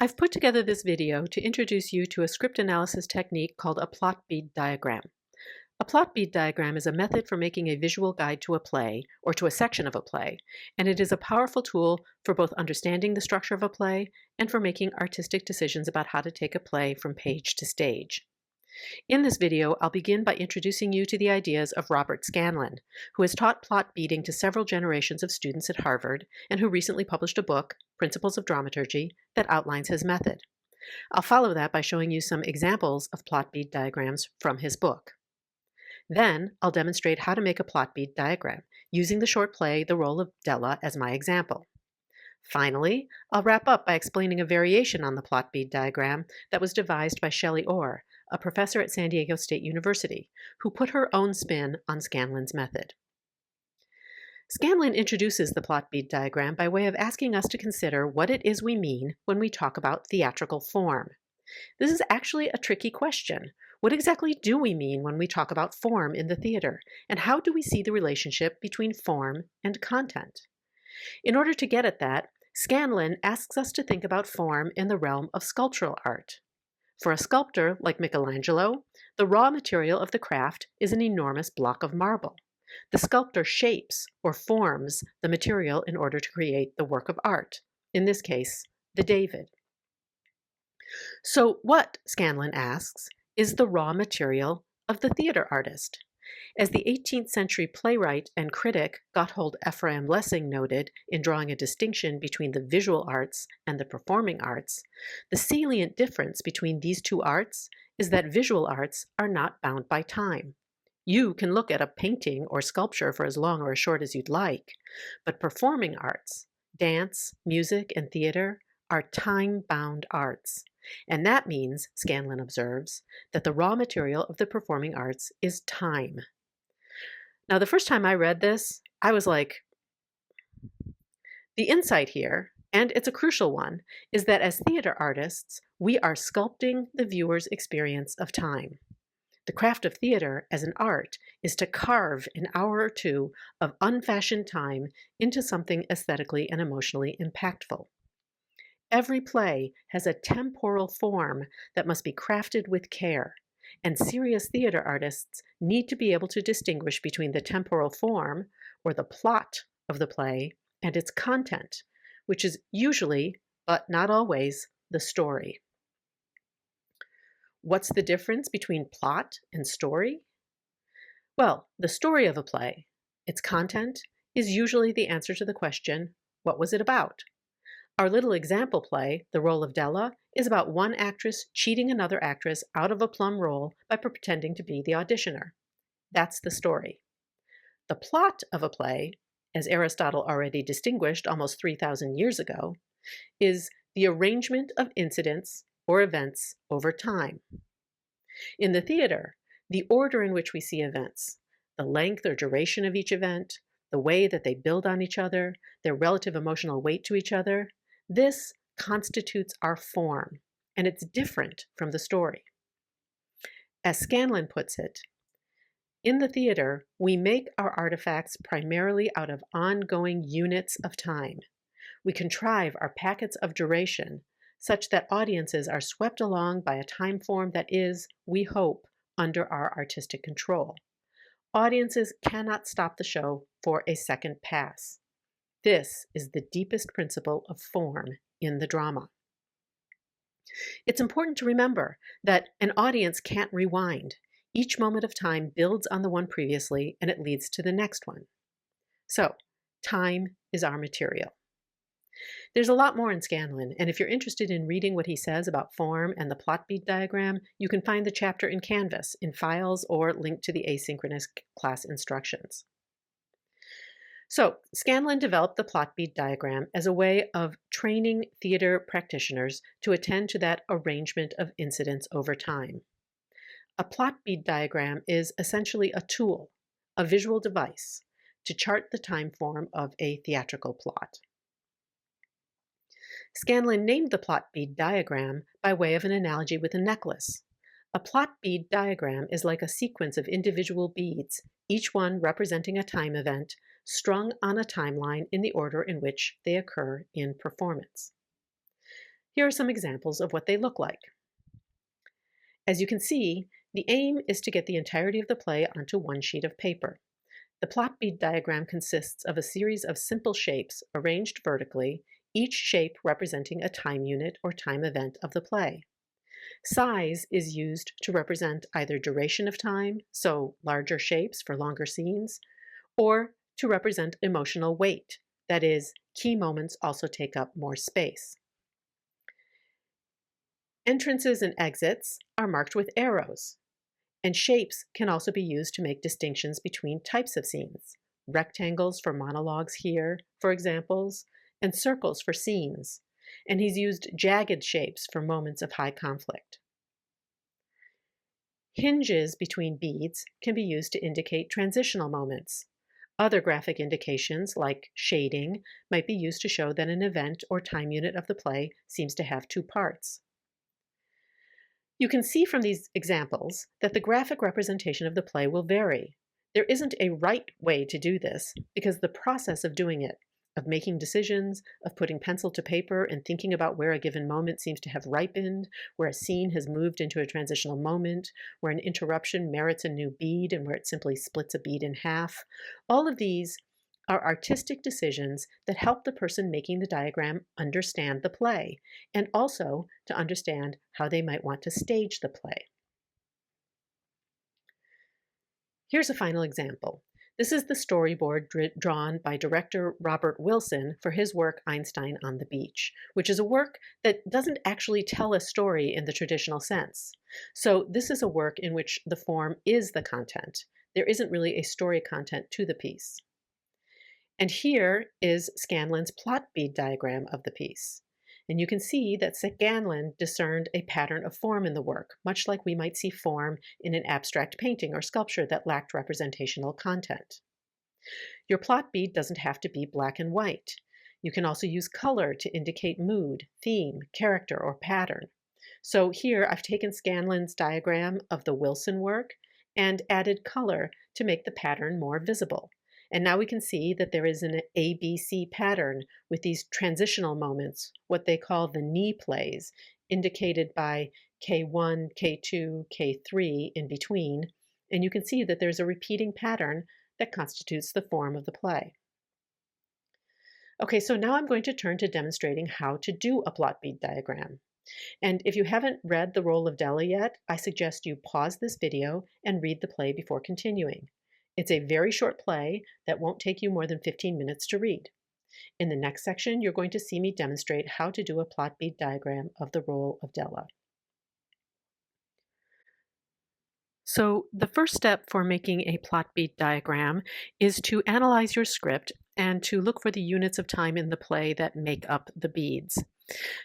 I've put together this video to introduce you to a script analysis technique called a plot bead diagram. A plot bead diagram is a method for making a visual guide to a play or to a section of a play, and it is a powerful tool for both understanding the structure of a play and for making artistic decisions about how to take a play from page to stage. In this video, I'll begin by introducing you to the ideas of Robert Scanlon, who has taught plot beading to several generations of students at Harvard and who recently published a book, Principles of Dramaturgy, that outlines his method. I'll follow that by showing you some examples of plot bead diagrams from his book. Then, I'll demonstrate how to make a plot bead diagram, using the short play The Role of Della as my example. Finally, I'll wrap up by explaining a variation on the plot bead diagram that was devised by Shelley Orr, a professor at San Diego State University, who put her own spin on Scanlon's method. Scanlon introduces the plot bead diagram by way of asking us to consider what it is we mean when we talk about theatrical form. This is actually a tricky question. What exactly do we mean when we talk about form in the theater, and how do we see the relationship between form and content? In order to get at that, Scanlon asks us to think about form in the realm of sculptural art. For a sculptor like Michelangelo, the raw material of the craft is an enormous block of marble. The sculptor shapes or forms the material in order to create the work of art, in this case, the David. So what, Scanlon asks, is the raw material of the theater artist? As the 18th century playwright and critic Gotthold Ephraim Lessing noted in drawing a distinction between the visual arts and the performing arts, the salient difference between these two arts is that visual arts are not bound by time. You can look at a painting or sculpture for as long or as short as you'd like, but performing arts, dance, music, and theater are time-bound arts. And that means, Scanlon observes, that the raw material of the performing arts is time. Now, the first time I read this, I was like, the insight here, and it's a crucial one, is that as theater artists, we are sculpting the viewer's experience of time. The craft of theater as an art is to carve an hour or two of unfashioned time into something aesthetically and emotionally impactful. Every play has a temporal form that must be crafted with care, and serious theater artists need to be able to distinguish between the temporal form, or the plot, of the play and its content, which is usually, but not always, the story. What's the difference between plot and story? Well, the story of a play, its content, is usually the answer to the question, what was it about? Our little example play, The Role of Della, is about one actress cheating another actress out of a plum role by pretending to be the auditioner. That's the story. The plot of a play, as Aristotle already distinguished almost 3,000 years ago, is the arrangement of incidents or events over time. In the theater, the order in which we see events, the length or duration of each event, the way that they build on each other, their relative emotional weight to each other, this constitutes our form, and it's different from the story. As Scanlon puts it, in the theater, we make our artifacts primarily out of ongoing units of time. We contrive our packets of duration such that audiences are swept along by a time form that is, we hope, under our artistic control. Audiences cannot stop the show for a second pass. This is the deepest principle of form in the drama. It's important to remember that an audience can't rewind. Each moment of time builds on the one previously, and it leads to the next one. So, time is our material. There's a lot more in Scanlon, and if you're interested in reading what he says about form and the plot bead diagram, you can find the chapter in Canvas, in Files, or linked to the asynchronous class instructions. So, Scanlon developed the plot bead diagram as a way of training theater practitioners to attend to that arrangement of incidents over time. A plot bead diagram is essentially a tool, a visual device, to chart the time form of a theatrical plot. Scanlon named the plot bead diagram by way of an analogy with a necklace. A plot bead diagram is like a sequence of individual beads, each one representing a time event, strung on a timeline in the order in which they occur in performance. Here are some examples of what they look like. As you can see, the aim is to get the entirety of the play onto one sheet of paper. The plot bead diagram consists of a series of simple shapes arranged vertically, each shape representing a time unit or time event of the play. Size is used to represent either duration of time, so larger shapes for longer scenes, or to represent emotional weight, that is, key moments also take up more space. Entrances and exits are marked with arrows, and shapes can also be used to make distinctions between types of scenes. Rectangles for monologues here, for examples, and circles for scenes. And he's used jagged shapes for moments of high conflict. Hinges between beads can be used to indicate transitional moments. Other graphic indications, like shading, might be used to show that an event or time unit of the play seems to have two parts. You can see from these examples that the graphic representation of the play will vary. There isn't a right way to do this because the process of doing it, of making decisions, of putting pencil to paper and thinking about where a given moment seems to have ripened, where a scene has moved into a transitional moment, where an interruption merits a new bead and where it simply splits a bead in half, all of these are artistic decisions that help the person making the diagram understand the play, and also to understand how they might want to stage the play. Here's a final example. This is the storyboard drawn by director Robert Wilson for his work Einstein on the Beach, which is a work that doesn't actually tell a story in the traditional sense. So this is a work in which the form is the content. There isn't really a story content to the piece. And here is Scanlon's plot bead diagram of the piece. And you can see that Scanlon discerned a pattern of form in the work, much like we might see form in an abstract painting or sculpture that lacked representational content. Your plot bead doesn't have to be black and white. You can also use color to indicate mood, theme, character, or pattern. So here I've taken Scanlon's diagram of the Wilson work and added color to make the pattern more visible. And now we can see that there is an ABC pattern with these transitional moments, what they call the knee plays, indicated by K1, K2, K3 in between. And you can see that there's a repeating pattern that constitutes the form of the play. Okay, so now I'm going to turn to demonstrating how to do a plot bead diagram. And if you haven't read The Role of Della yet, I suggest you pause this video and read the play before continuing. It's a very short play that won't take you more than 15 minutes to read. In the next section, you're going to see me demonstrate how to do a plot bead diagram of The Role of Della. So the first step for making a plot bead diagram is to analyze your script and to look for the units of time in the play that make up the beads.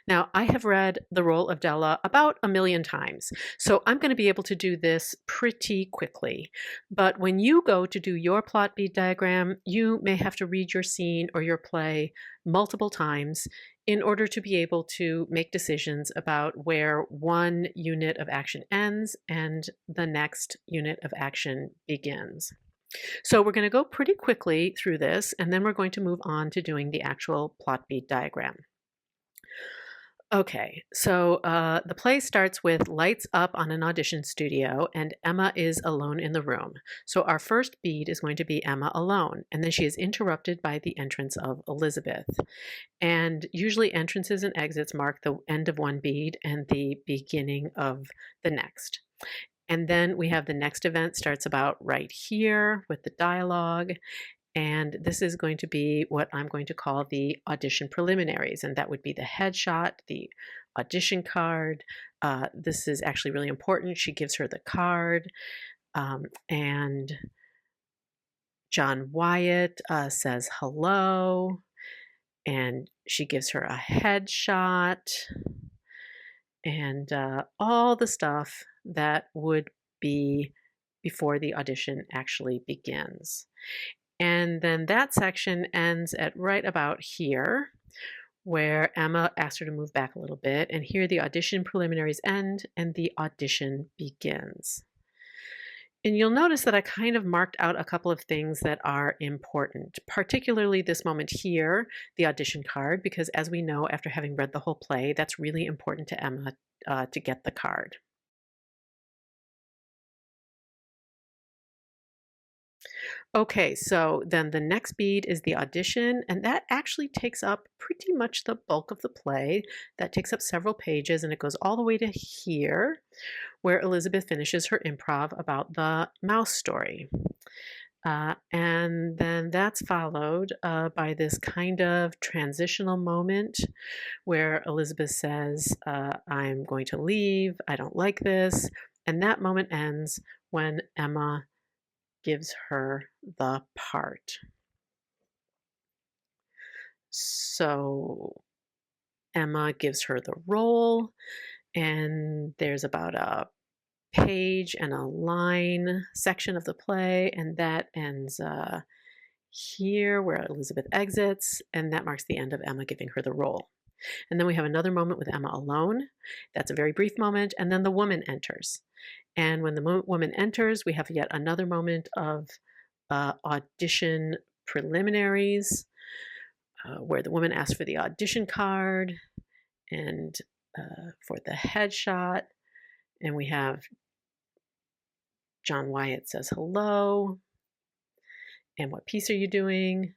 Now, I have read The Role of Della about 1,000,000 times, so I'm going to be able to do this pretty quickly. But when you go to do your plot bead diagram, you may have to read your scene or your play multiple times in order to be able to make decisions about where one unit of action ends and the next unit of action begins. So we're going to go pretty quickly through this, and then we're going to move on to doing the actual plot bead diagram. Okay, so the play starts with lights up on an audition studio, and Emma is alone in the room. So our first bead is going to be Emma alone, and then she is interrupted by the entrance of Elizabeth. And usually entrances and exits mark the end of one bead and the beginning of the next. And then we have the next event starts about right here with the dialogue. And this is going to be what I'm going to call the audition preliminaries. And that would be the headshot, the audition card. This is actually really important. She gives her the card. And John Wyatt says hello. And she gives her a headshot. And all the stuff that would be before the audition actually begins. And then that section ends at right about here, where Emma asks her to move back a little bit. And here the audition preliminaries end and the audition begins. And you'll notice that I kind of marked out a couple of things that are important, particularly this moment here, the audition card, because as we know, after having read the whole play, that's really important to Emma to get the card. Okay, so then the next bead is the audition, and that actually takes up pretty much the bulk of the play. That takes up several pages, and it goes all the way to here, where Elizabeth finishes her improv about the mouse story. And then that's followed by this kind of transitional moment where Elizabeth says, I'm going to leave, I don't like this. And that moment ends when Emma gives her the part. So Emma gives her the role, and there's about a page and a line section of the play, and that ends here where Elizabeth exits, and that marks the end of Emma giving her the role. And then we have another moment with Emma alone. That's a very brief moment, and then the woman enters. And when the woman enters, we have yet another moment of audition preliminaries, where the woman asks for the audition card and for the headshot. And we have John Wyatt says hello, and what piece are you doing?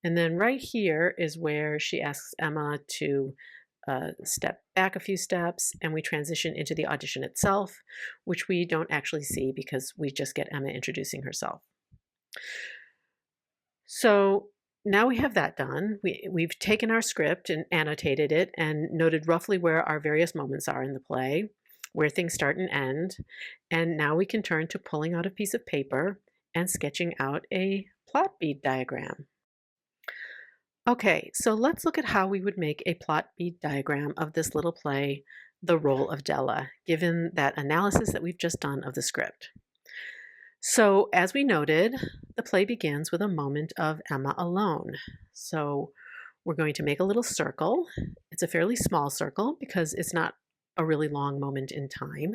And then right here is where she asks Emma to step back a few steps, and we transition into the audition itself, which we don't actually see because we just get Emma introducing herself. So now we have that done. We've taken our script and annotated it and noted roughly where our various moments are in the play, where things start and end. And now we can turn to pulling out a piece of paper and sketching out a plot bead diagram. Okay, so let's look at how we would make a plot bead diagram of this little play, The Role of Della, given that analysis that we've just done of the script. So as we noted, the play begins with a moment of Emma alone. So we're going to make a little circle. It's a fairly small circle because it's not a really long moment in time.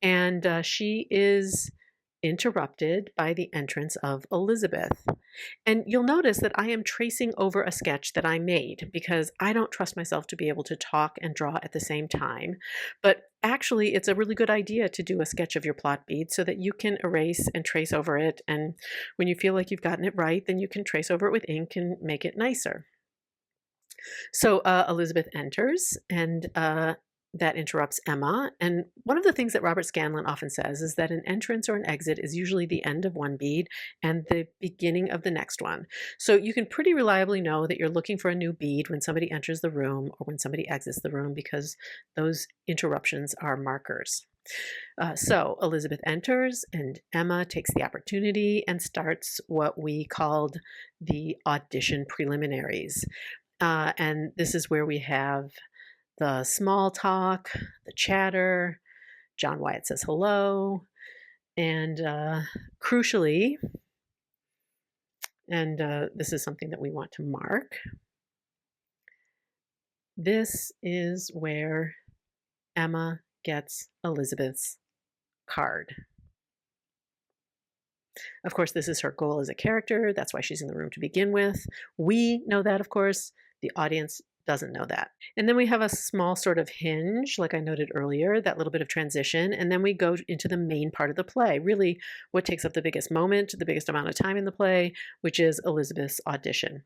And she is interrupted by the entrance of Elizabeth. And you'll notice that I am tracing over a sketch that I made because I don't trust myself to be able to talk and draw at the same time. But actually, it's a really good idea to do a sketch of your plot bead so that you can erase and trace over it. And when you feel like you've gotten it right, then you can trace over it with ink and make it nicer. So Elizabeth enters, and that interrupts Emma. And one of the things that Robert Scanlon often says is that an entrance or an exit is usually the end of one bead and the beginning of the next one. So you can pretty reliably know that you're looking for a new bead when somebody enters the room or when somebody exits the room, because those interruptions are markers. So Elizabeth enters, and Emma takes the opportunity and starts what we called the audition preliminaries. And this is where we have the small talk, the chatter. John Wyatt says hello. And crucially, and this is something that we want to mark, this is where Emma gets Elizabeth's card. Of course, this is her goal as a character. That's why she's in the room to begin with. We know that, of course. The audience doesn't know that. And then we have a small sort of hinge, like I noted earlier, that little bit of transition, and then we go into the main part of the play, really what takes up the biggest moment, the biggest amount of time in the play, which is Elizabeth's audition.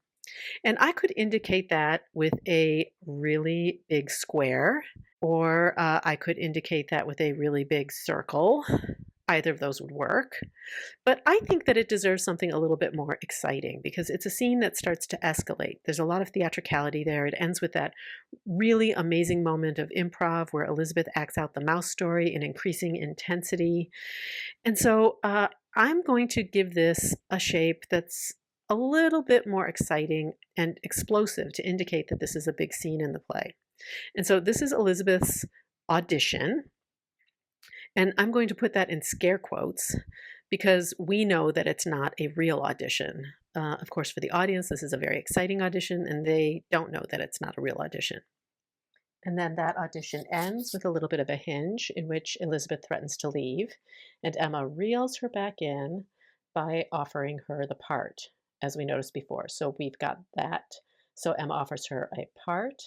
And I could indicate that with a really big square, or I could indicate that with a really big circle. Either of those would work. But I think that it deserves something a little bit more exciting because it's a scene that starts to escalate. There's a lot of theatricality there. It ends with that really amazing moment of improv where Elizabeth acts out the mouse story in increasing intensity. And so I'm going to give this a shape that's a little bit more exciting and explosive to indicate that this is a big scene in the play. And so this is Elizabeth's audition. And I'm going to put that in scare quotes because we know that it's not a real audition. Of course, for the audience, this is a very exciting audition, and they don't know that it's not a real audition. And then that audition ends with a little bit of a hinge in which Elizabeth threatens to leave, and Emma reels her back in by offering her the part, as we noticed before. So we've got that. So Emma offers her a part.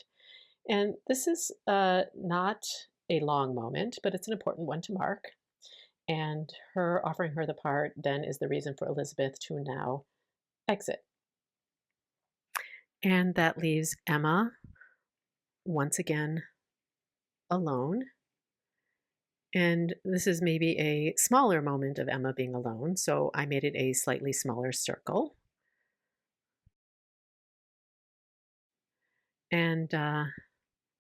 And this is not a long moment, but it's an important one to mark. And her offering her the part then is the reason for Elizabeth to now exit. And that leaves Emma once again alone. And this is maybe a smaller moment of Emma being alone, so I made it a slightly smaller circle. And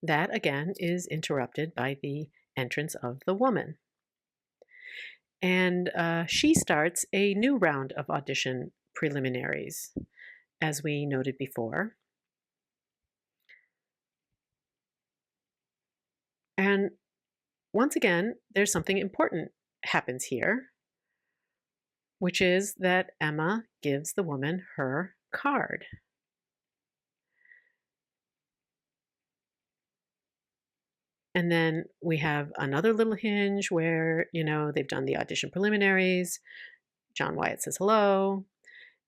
that again is interrupted by the entrance of the woman. And she starts a new round of audition preliminaries, as we noted before. And once again, there's something important happens here, which is that Emma gives the woman her card. And then we have another little hinge where, they've done the audition preliminaries. John Wyatt says hello.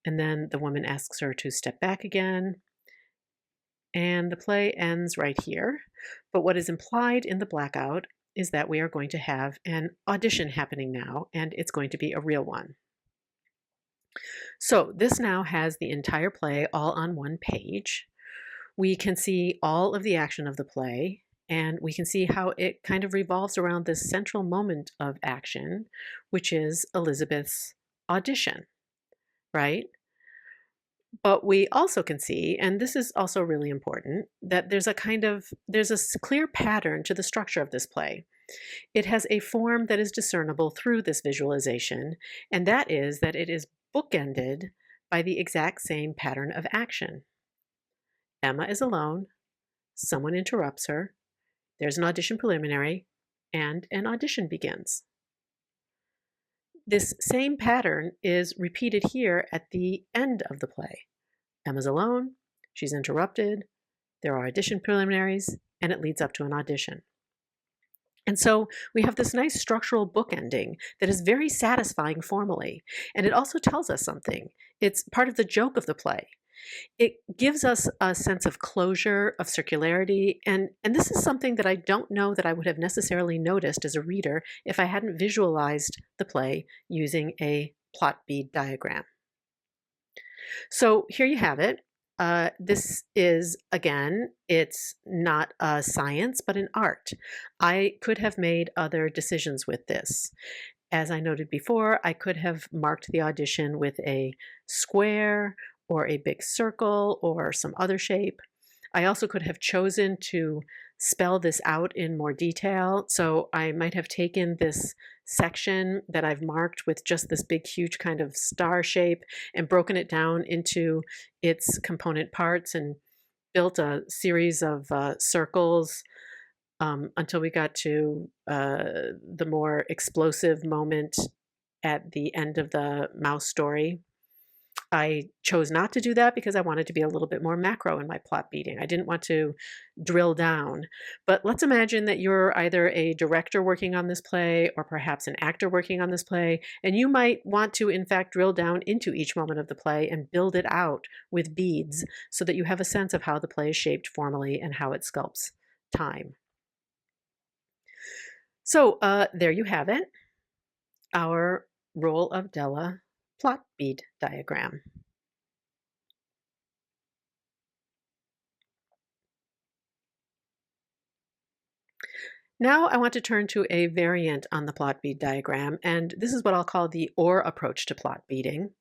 And then the woman asks her to step back again. And the play ends right here. But what is implied in the blackout is that we are going to have an audition happening now, and it's going to be a real one. So this now has the entire play all on one page. We can see all of the action of the play, and we can see how it kind of revolves around this central moment of action, which is Elizabeth's audition, right? But we also can see, and this is also really important, that there's a clear pattern to the structure of this play. It has a form that is discernible through this visualization, and that is that it is bookended by the exact same pattern of action. Emma is alone, someone interrupts her, there's an audition preliminary, and an audition begins. This same pattern is repeated here at the end of the play. Emma's alone, she's interrupted, there are audition preliminaries, and it leads up to an audition. And so we have this nice structural bookending that is very satisfying formally, and it also tells us something. It's part of the joke of the play. It gives us a sense of closure, of circularity, and this is something that I don't know that I would have necessarily noticed as a reader if I hadn't visualized the play using a plot bead diagram. So here you have it. This is, again, it's not a science, but an art. I could have made other decisions with this. As I noted before, I could have marked the audition with a square or a big circle or some other shape. I also could have chosen to spell this out in more detail. So I might have taken this section that I've marked with just this big, huge kind of star shape and broken it down into its component parts and built a series of circles until we got to the more explosive moment at the end of the mouse story. I chose not to do that because I wanted to be a little bit more macro in my plot beating. I didn't want to drill down. But let's imagine that you're either a director working on this play or perhaps an actor working on this play, and you might want to, in fact, drill down into each moment of the play and build it out with beads so that you have a sense of how the play is shaped formally and how it sculpts time. So there you have it, our Role of Della plot bead diagram. Now I want to turn to a variant on the plot bead diagram, and this is what I'll call the Orr approach to plot beading.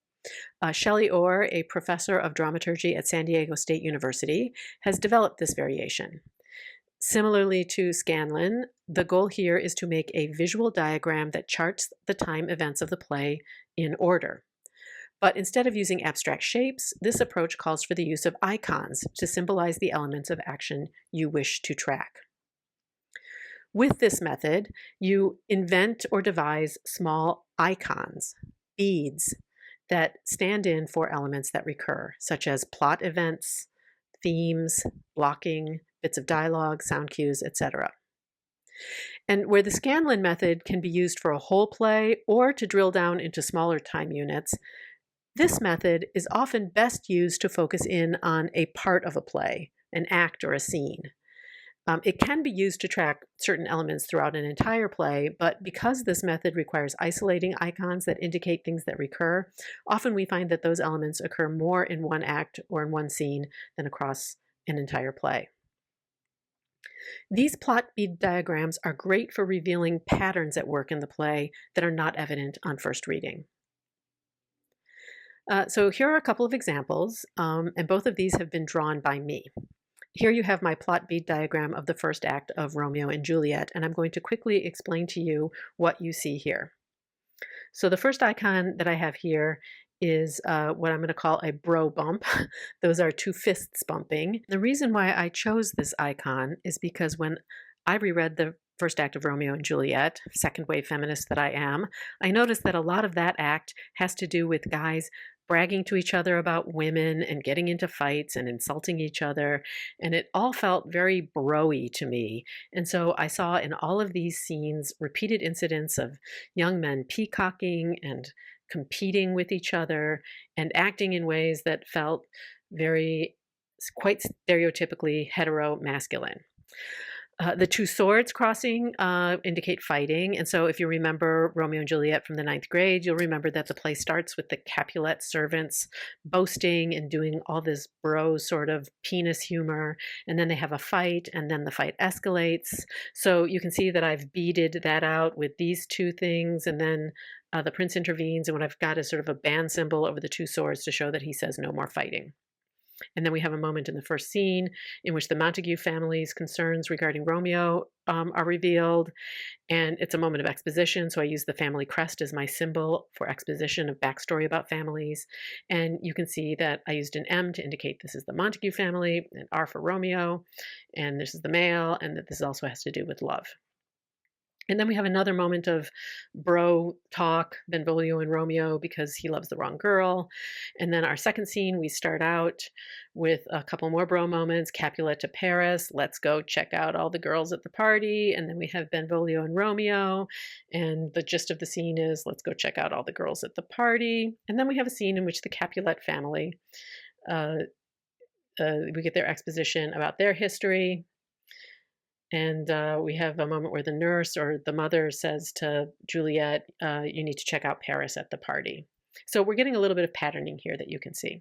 Shelley Orr, a professor of dramaturgy at San Diego State University, has developed this variation. Similarly to Scanlon, the goal here is to make a visual diagram that charts the time events of the play in order. But instead of using abstract shapes, this approach calls for the use of icons to symbolize the elements of action you wish to track. With this method, you invent or devise small icons, beads, that stand in for elements that recur, such as plot events, themes, blocking, bits of dialogue, sound cues, etc. And where the Scanlon method can be used for a whole play or to drill down into smaller time units, this method is often best used to focus in on a part of a play, an act or a scene. It can be used to track certain elements throughout an entire play, but because this method requires isolating icons that indicate things that recur, often we find that those elements occur more in one act or in one scene than across an entire play. These plot bead diagrams are great for revealing patterns at work in the play that are not evident on first reading. So here are a couple of examples, and both of these have been drawn by me. Here you have my plot bead diagram of the first act of Romeo and Juliet, and I'm going to quickly explain to you what you see here. So the first icon that I have here is what I'm going to call a bro bump. Those are two fists bumping. The reason why I chose this icon is because when I reread the first act of Romeo and Juliet, second wave feminist that I am, I noticed that a lot of that act has to do with guys bragging to each other about women and getting into fights and insulting each other. And it all felt very bro-y to me. And so I saw in all of these scenes repeated incidents of young men peacocking and competing with each other and acting in ways that felt quite stereotypically hetero-masculine. The two swords crossing indicate fighting. And so if you remember Romeo and Juliet from the 9th grade, you'll remember that the play starts with the Capulet servants boasting and doing all this bro sort of penis humor. And then they have a fight, and then the fight escalates. So you can see that I've beaded that out with these two things. And then the prince intervenes. And what I've got is sort of a band symbol over the two swords to show that he says no more fighting. And then we have a moment in the first scene in which the Montague family's concerns regarding Romeo are revealed. And it's a moment of exposition. So I use the family crest as my symbol for exposition of backstory about families. And you can see that I used an M to indicate this is the Montague family, and R for Romeo, and this is the male, and that this also has to do with love. And then we have another moment of bro talk, Benvolio and Romeo, because he loves the wrong girl. And then our second scene, we start out with a couple more bro moments, Capulet to Paris, let's go check out all the girls at the party. And then we have Benvolio and Romeo. And the gist of the scene is, let's go check out all the girls at the party. And then we have a scene in which the Capulet family, we get their exposition about their history. And we have a moment where the nurse or the mother says to Juliet, you need to check out Paris at the party. So we're getting a little bit of patterning here that you can see.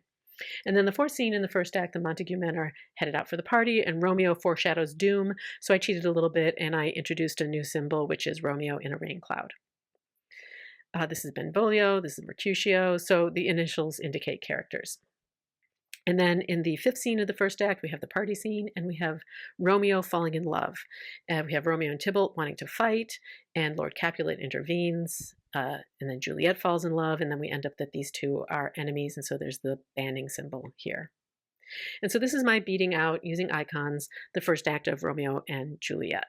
And then the fourth scene in the first act, the Montague men are headed out for the party, and Romeo foreshadows doom. So I cheated a little bit, and I introduced a new symbol, which is Romeo in a rain cloud. This is Benvolio, this is Mercutio. So the initials indicate characters. And then in the fifth scene of the first act, we have the party scene, and we have Romeo falling in love. We have Romeo and Tybalt wanting to fight, and Lord Capulet intervenes, and then Juliet falls in love, and then we end up that these two are enemies, and so there's the banding symbol here. And so this is my beating out, using icons, the first act of Romeo and Juliet.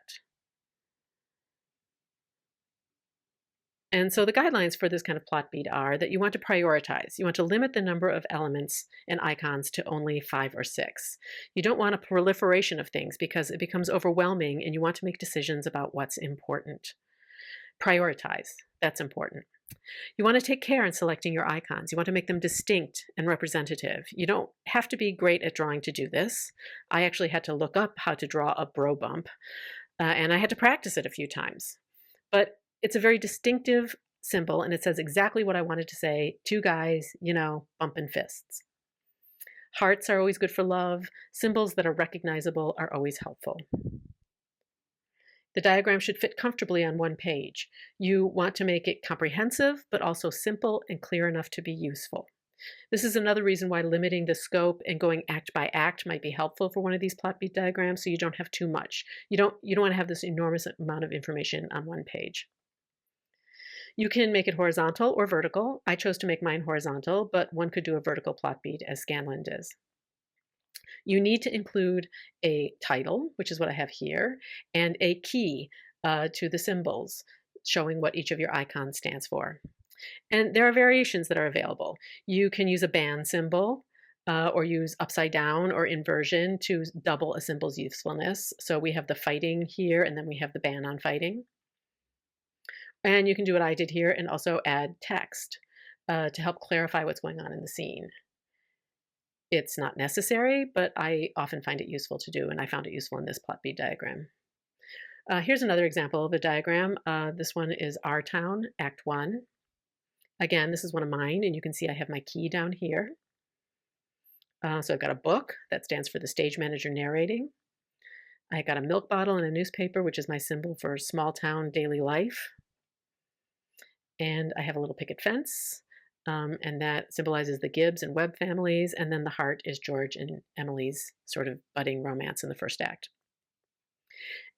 And so the guidelines for this kind of plot bead are that you want to prioritize. You want to limit the number of elements and icons to only 5 or 6. You don't want a proliferation of things because it becomes overwhelming, and you want to make decisions about what's important. Prioritize. That's important. You want to take care in selecting your icons. You want to make them distinct and representative. You don't have to be great at drawing to do this. I actually had to look up how to draw a bro bump, and I had to practice it a few times. But it's a very distinctive symbol, and it says exactly what I wanted to say. Two guys, bumping fists. Hearts are always good for love. Symbols that are recognizable are always helpful. The diagram should fit comfortably on one page. You want to make it comprehensive, but also simple and clear enough to be useful. This is another reason why limiting the scope and going act by act might be helpful for one of these plot bead diagrams, so you don't have too much. You don't want to have this enormous amount of information on one page. You can make it horizontal or vertical. I chose to make mine horizontal, but one could do a vertical plot bead as Scanlon does. You need to include a title, which is what I have here, and a key to the symbols, showing what each of your icons stands for. And there are variations that are available. You can use a band symbol. or use upside down or inversion to double a symbol's usefulness. So we have the fighting here, and then we have the ban on fighting. And you can do what I did here and also add text to help clarify what's going on in the scene. It's not necessary, but I often find it useful to do, and I found it useful in this plot bead diagram. Here's another example of a diagram. This one is Our Town, Act 1. Again, this is one of mine, and you can see I have my key down here. So I've got a book that stands for the stage manager narrating. I got a milk bottle and a newspaper, which is my symbol for small town daily life. And I have a little picket fence, and that symbolizes the Gibbs and Webb families. And then the heart is George and Emily's sort of budding romance in the first act.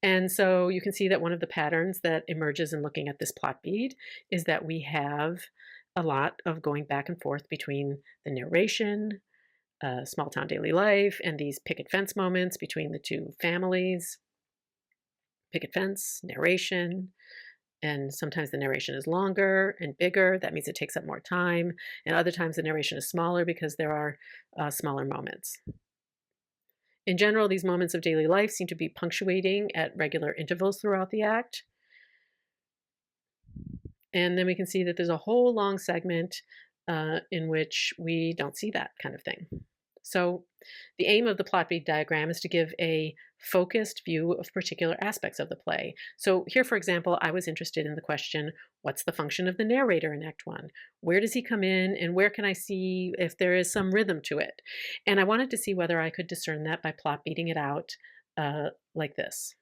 And so you can see that one of the patterns that emerges in looking at this plot bead is that we have a lot of going back and forth between the narration, small town daily life, and these picket fence moments between the two families. Picket fence, narration, and sometimes the narration is longer and bigger. That means it takes up more time. And other times the narration is smaller because there are smaller moments. In general, these moments of daily life seem to be punctuating at regular intervals throughout the act. And then we can see that there's a whole long segment in which we don't see that kind of thing. So the aim of the plot bead diagram is to give a focused view of particular aspects of the play. So here, for example, I was interested in the question, what's the function of the narrator in Act 1? Where does he come in, and where can I see if there is some rhythm to it? And I wanted to see whether I could discern that by plot beading it out like this.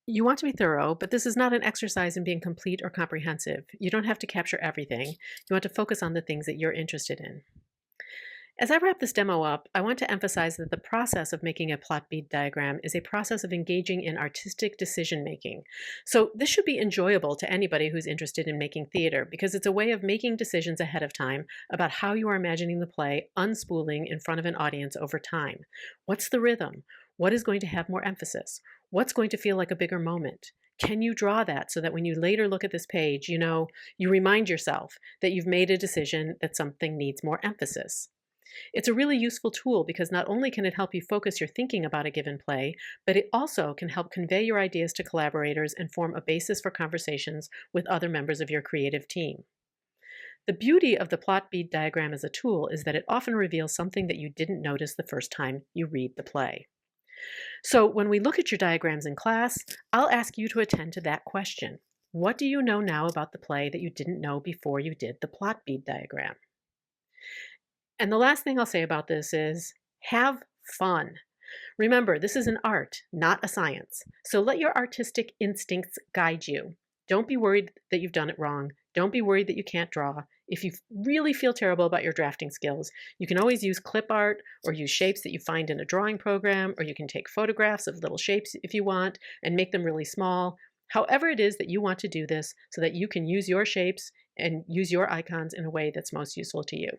You want to be thorough, but this is not an exercise in being complete or comprehensive. You don't have to capture everything. You want to focus on the things that you're interested in. As I wrap this demo up, I want to emphasize that the process of making a plot bead diagram is a process of engaging in artistic decision making. So this should be enjoyable to anybody who's interested in making theater, because it's a way of making decisions ahead of time about how you are imagining the play unspooling in front of an audience over time. What's the rhythm? What is going to have more emphasis? What's going to feel like a bigger moment? Can you draw that so that when you later look at this page, you remind yourself that you've made a decision that something needs more emphasis? It's a really useful tool because not only can it help you focus your thinking about a given play, but it also can help convey your ideas to collaborators and form a basis for conversations with other members of your creative team. The beauty of the plot bead diagram as a tool is that it often reveals something that you didn't notice the first time you read the play. So when we look at your diagrams in class, I'll ask you to attend to that question. What do you know now about the play that you didn't know before you did the plot bead diagram? And the last thing I'll say about this is have fun. Remember, this is an art, not a science. So let your artistic instincts guide you. Don't be worried that you've done it wrong. Don't be worried that you can't draw. If you really feel terrible about your drafting skills, you can always use clip art or use shapes that you find in a drawing program, or you can take photographs of little shapes if you want and make them really small. However it is that you want to do this so that you can use your shapes and use your icons in a way that's most useful to you.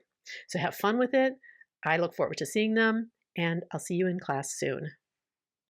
So have fun with it. I look forward to seeing them, and I'll see you in class soon.